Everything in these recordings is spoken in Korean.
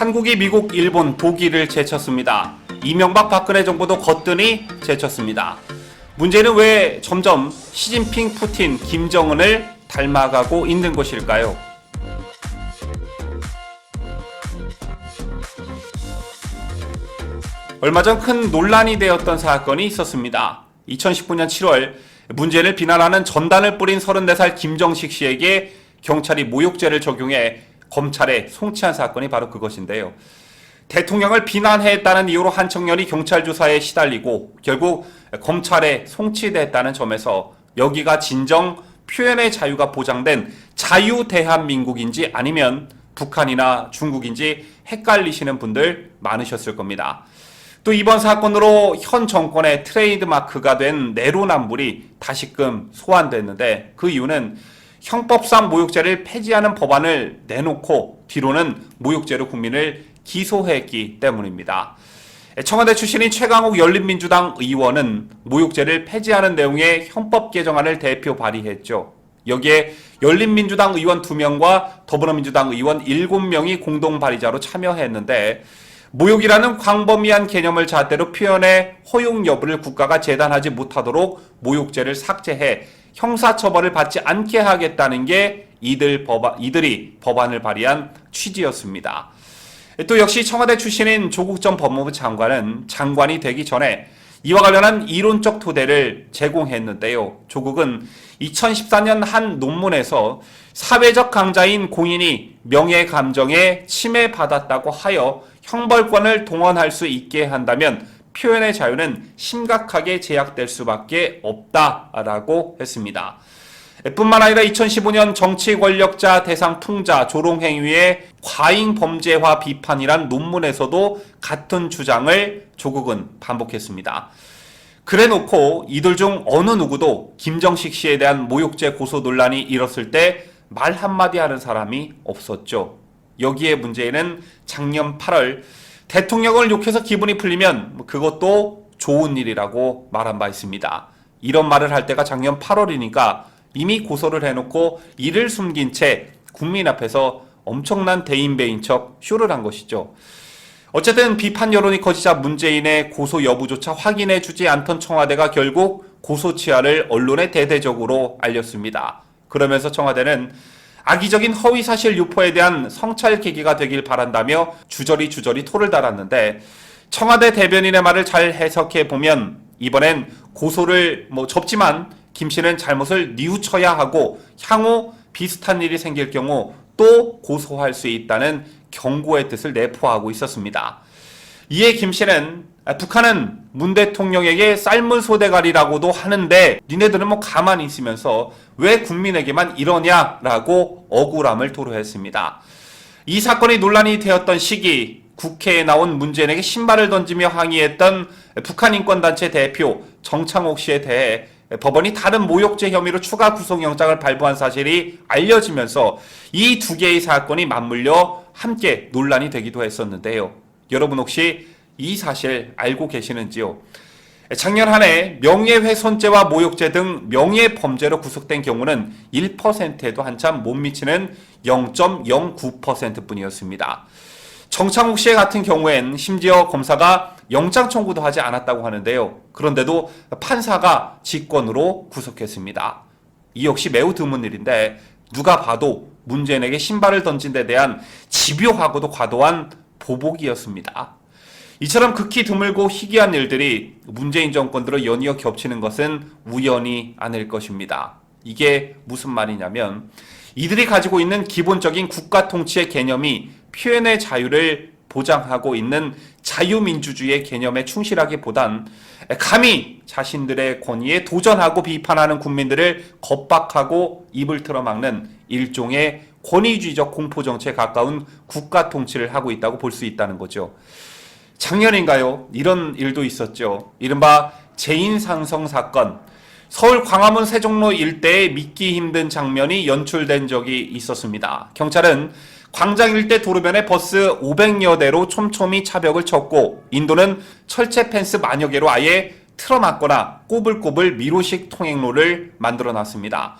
한국이 미국, 일본, 독일을 제쳤습니다. 이명박 박근혜 정부도 거뜬히 제쳤습니다. 문제는 왜 점점 시진핑, 푸틴, 김정은을 닮아가고 있는 것일까요? 얼마 전 큰 논란이 되었던 사건이 있었습니다. 2019년 7월 문재인을 비난하는 전단을 뿌린 34살 김정식 씨에게 경찰이 모욕죄를 적용해 검찰에 송치한 사건이 바로 그것인데요. 대통령을 비난했다는 이유로 한 청년이 경찰 조사에 시달리고 결국 검찰에 송치됐다는 점에서 여기가 진정 표현의 자유가 보장된 자유대한민국인지 아니면 북한이나 중국인지 헷갈리시는 분들 많으셨을 겁니다. 또 이번 사건으로 현 정권의 트레이드마크가 된 내로남불이 다시금 소환됐는데 그 이유는 형법상 모욕죄를 폐지하는 법안을 내놓고 뒤로는 모욕죄로 국민을 기소했기 때문입니다. 청와대 출신인 최강욱 열린민주당 의원은 모욕죄를 폐지하는 내용의 헌법 개정안을 대표 발의했죠. 여기에 열린민주당 의원 2명과 더불어민주당 의원 7명이 공동 발의자로 참여했는데 모욕이라는 광범위한 개념을 잣대로 표현의 허용 여부를 국가가 재단하지 못하도록 모욕죄를 삭제해 형사처벌을 받지 않게 하겠다는 게 이들이 법안을 발의한 취지였습니다. 또 역시 청와대 출신인 조국 전 법무부 장관은 장관이 되기 전에 이와 관련한 이론적 토대를 제공했는데요. 조국은 2014년 한 논문에서 사회적 강자인 공인이 명예 감정에 침해받았다고 하여 형벌권을 동원할 수 있게 한다면 표현의 자유는 심각하게 제약될 수밖에 없다라고 했습니다. 뿐만 아니라 2015년 정치 권력자 대상 풍자 조롱행위의 과잉 범죄화 비판이란 논문에서도 같은 주장을 조국은 반복했습니다. 그래놓고 이들 중 어느 누구도 김정식 씨에 대한 모욕죄 고소 논란이 일었을 때 말 한마디 하는 사람이 없었죠. 여기에 문제는 작년 8월 대통령을 욕해서 기분이 풀리면 그것도 좋은 일이라고 말한 바 있습니다. 이런 말을 할 때가 작년 8월이니까 이미 고소를 해놓고 이를 숨긴 채 국민 앞에서 엄청난 대인배인 척 쇼를 한 것이죠. 어쨌든 비판 여론이 커지자 문재인의 고소 여부조차 확인해주지 않던 청와대가 결국 고소 취하를 언론에 대대적으로 알렸습니다. 그러면서 청와대는 악의적인 허위사실 유포에 대한 성찰 계기가 되길 바란다며 주저리 토를 달았는데 청와대 대변인의 말을 잘 해석해 보면 이번엔 고소를 접지만 김 씨는 잘못을 뉘우쳐야 하고 향후 비슷한 일이 생길 경우 또 고소할 수 있다는 경고의 뜻을 내포하고 있었습니다. 이에 김 씨는 북한은 문 대통령에게 쌀물 소대가리라고도 하는데 니네들은 가만히 있으면서 왜 국민에게만 이러냐라고 억울함을 토로했습니다. 이 사건이 논란이 되었던 시기 국회에 나온 문재인에게 신발을 던지며 항의했던 북한 인권단체 대표 정창옥 씨에 대해 법원이 다른 모욕죄 혐의로 추가 구속영장을 발부한 사실이 알려지면서 이 두 개의 사건이 맞물려 함께 논란이 되기도 했었는데요. 여러분 혹시 이 사실 알고 계시는지요? 작년 한 해 명예훼손죄와 모욕죄 등 명예범죄로 구속된 경우는 1%에도 한참 못 미치는 0.09% 뿐이었습니다. 정창욱 씨 같은 경우엔 심지어 검사가 영장 청구도 하지 않았다고 하는데요. 그런데도 판사가 직권으로 구속했습니다. 이 역시 매우 드문 일인데 누가 봐도 문재인에게 신발을 던진 데 대한 집요하고도 과도한 보복이었습니다. 이처럼 극히 드물고 희귀한 일들이 문재인 정권 들어 연이어 겹치는 것은 우연이 아닐 것입니다. 이게 무슨 말이냐면 이들이 가지고 있는 기본적인 국가 통치의 개념이 표현의 자유를 보장하고 있는 자유민주주의의 개념에 충실하기보단 감히 자신들의 권위에 도전하고 비판하는 국민들을 겁박하고 입을 틀어막는 일종의 권위주의적 공포정치에 가까운 국가 통치를 하고 있다고 볼 수 있다는 거죠. 작년인가요? 이런 일도 있었죠. 이른바 제인상성 사건. 서울 광화문 세종로 일대에 믿기 힘든 장면이 연출된 적이 있었습니다. 경찰은 광장 일대 도로변에 버스 500여 대로 촘촘히 차벽을 쳤고 인도는 철제 펜스 만여 개로 아예 틀어막거나 꼬불꼬불 미로식 통행로를 만들어놨습니다.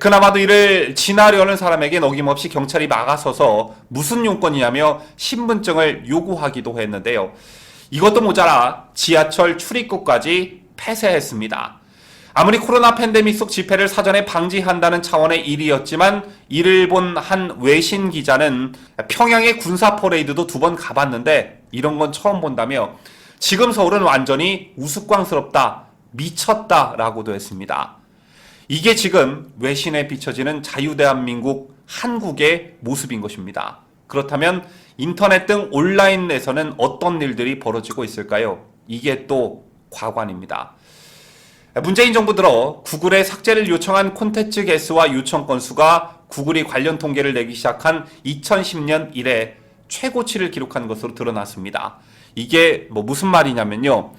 그나마도 이를 지나려는 사람에게 어김없이 경찰이 막아서서 무슨 용건이냐며 신분증을 요구하기도 했는데요. 이것도 모자라 지하철 출입구까지 폐쇄했습니다. 아무리 코로나 팬데믹 속 집회를 사전에 방지한다는 차원의 일이었지만 이를 본 한 외신 기자는 평양의 군사 퍼레이드도 2번 가봤는데 이런 건 처음 본다며 지금 서울은 완전히 우스꽝스럽다, 미쳤다라고도 했습니다. 이게 지금 외신에 비춰지는 자유대한민국 한국의 모습인 것입니다. 그렇다면 인터넷 등 온라인에서는 어떤 일들이 벌어지고 있을까요? 이게 또 과관입니다. 문재인 정부 들어 구글에 삭제를 요청한 콘텐츠 개수와 요청 건수가 구글이 관련 통계를 내기 시작한 2010년 이래 최고치를 기록한 것으로 드러났습니다. 이게 무슨 말이냐면요.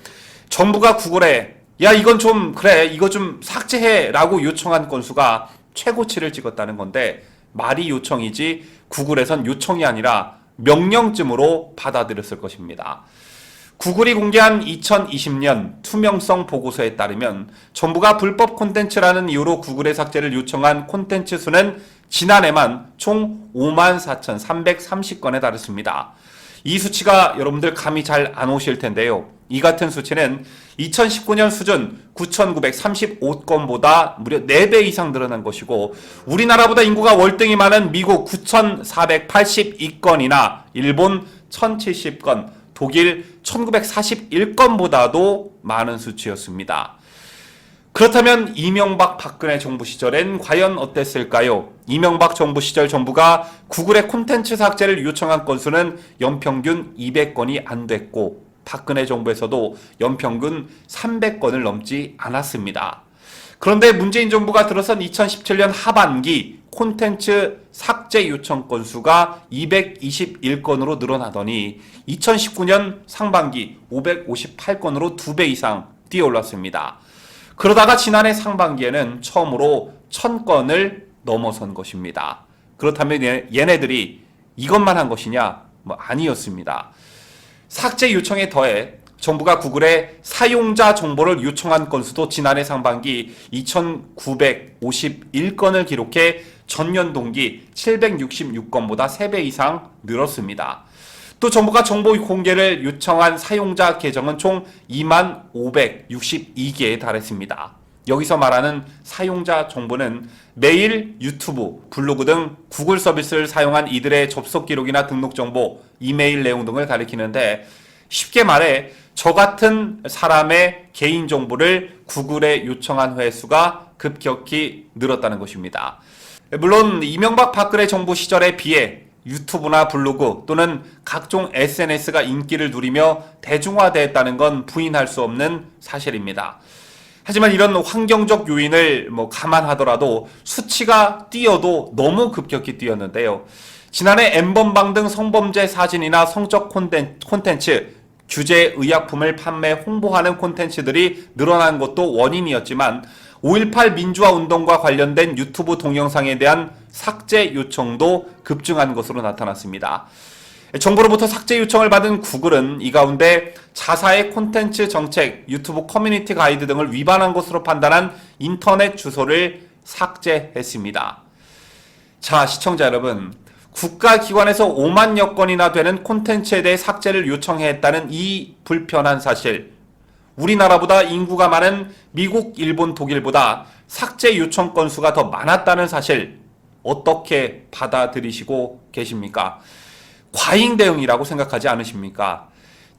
정부가 구글에 야 이건 좀 그래 이거 좀 삭제해 라고 요청한 건수가 최고치를 찍었다는 건데 말이 요청이지 구글에선 요청이 아니라 명령쯤으로 받아들였을 것입니다. 구글이 공개한 2020년 투명성 보고서에 따르면 정부가 불법 콘텐츠라는 이유로 구글의 삭제를 요청한 콘텐츠 수는 지난해만 총 54,330건에 달했습니다. 이 수치가 여러분들 감이 잘 안 오실 텐데요. 이 같은 수치는 2019년 수준 9,935건보다 무려 4배 이상 늘어난 것이고 우리나라보다 인구가 월등히 많은 미국 9,482건이나 일본 1,070건, 독일 1941건보다도 많은 수치였습니다. 그렇다면 이명박 박근혜 정부 시절엔 과연 어땠을까요? 이명박 정부 시절 정부가 구글의 콘텐츠 삭제를 요청한 건수는 연평균 200건이 안 됐고 박근혜 정부에서도 연평균 300건을 넘지 않았습니다. 그런데 문재인 정부가 들어선 2017년 하반기 콘텐츠 삭제 요청 건수가 221건으로 늘어나더니 2019년 상반기 558건으로 2배 이상 뛰어올랐습니다. 그러다가 지난해 상반기에는 처음으로 1000건을 넘어선 것입니다. 그렇다면 얘네들이 이것만 한 것이냐? 아니었습니다. 삭제 요청에 더해 정부가 구글에 사용자 정보를 요청한 건수도 지난해 상반기 2,951건을 기록해 전년 동기 766건보다 3배 이상 늘었습니다. 또 정부가 정보 공개를 요청한 사용자 계정은 총 25,562개에 달했습니다. 여기서 말하는 사용자 정보는 메일, 유튜브, 블로그 등 구글 서비스를 사용한 이들의 접속 기록이나 등록 정보, 이메일 내용 등을 가리키는데 쉽게 말해 저 같은 사람의 개인 정보를 구글에 요청한 횟수가 급격히 늘었다는 것입니다. 물론 이명박 박근혜 정부 시절에 비해 유튜브나 블로그 또는 각종 SNS가 인기를 누리며 대중화됐다는 건 부인할 수 없는 사실입니다. 하지만 이런 환경적 요인을 감안하더라도 수치가 뛰어도 너무 급격히 뛰었는데요. 지난해 N번방 등 성범죄 사진이나 성적 콘텐츠, 규제 의약품을 판매, 홍보하는 콘텐츠들이 늘어난 것도 원인이었지만 5.18 민주화 운동과 관련된 유튜브 동영상에 대한 삭제 요청도 급증한 것으로 나타났습니다. 정부로부터 삭제 요청을 받은 구글은 이 가운데 자사의 콘텐츠 정책, 유튜브 커뮤니티 가이드 등을 위반한 것으로 판단한 인터넷 주소를 삭제했습니다. 자, 시청자 여러분, 국가기관에서 5만여 건이나 되는 콘텐츠에 대해 삭제를 요청했다는 이 불편한 사실, 우리나라보다 인구가 많은 미국, 일본, 독일보다 삭제 요청 건수가 더 많았다는 사실 어떻게 받아들이시고 계십니까? 과잉 대응이라고 생각하지 않으십니까?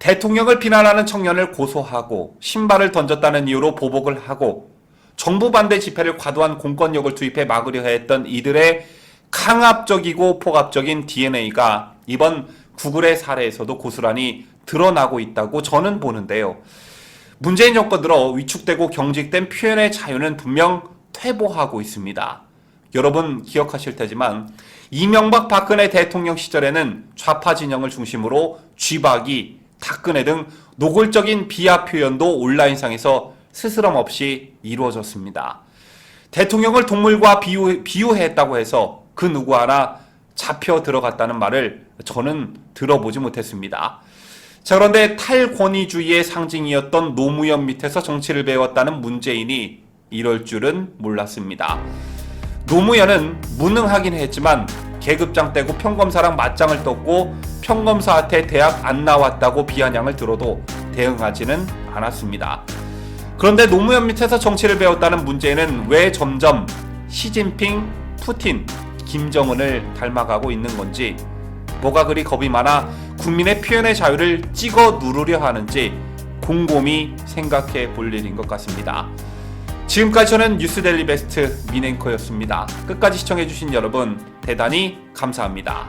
대통령을 비난하는 청년을 고소하고 신발을 던졌다는 이유로 보복을 하고 정부 반대 집회를 과도한 공권력을 투입해 막으려 했던 이들의 강압적이고 폭압적인 DNA가 이번 구글의 사례에서도 고스란히 드러나고 있다고 저는 보는데요. 문재인 정권 들어 위축되고 경직된 표현의 자유는 분명 퇴보하고 있습니다. 여러분 기억하실 테지만 이명박 박근혜 대통령 시절에는 좌파 진영을 중심으로 쥐박이, 닭근혜 등 노골적인 비하 표현도 온라인상에서 스스럼 없이 이루어졌습니다. 대통령을 동물과 비유했다고 해서 그 누구 하나 잡혀 들어갔다는 말을 저는 들어보지 못했습니다. 자, 그런데 탈권위주의의 상징이었던 노무현 밑에서 정치를 배웠다는 문재인이 이럴 줄은 몰랐습니다. 노무현은 무능하긴 했지만 계급장 떼고 평검사랑 맞짱을 떴고 평검사한테 대학 안 나왔다고 비아냥을 들어도 대응하지는 않았습니다. 그런데 노무현 밑에서 정치를 배웠다는 문재인은 왜 점점 시진핑, 푸틴, 김정은을 닮아가고 있는 건지, 뭐가 그리 겁이 많아 국민의 표현의 자유를 찍어 누르려 하는지 곰곰이 생각해 볼 일인 것 같습니다. 지금까지 저는 뉴스데일리 베스트 민앵커였습니다. 끝까지 시청해주신 여러분 대단히 감사합니다.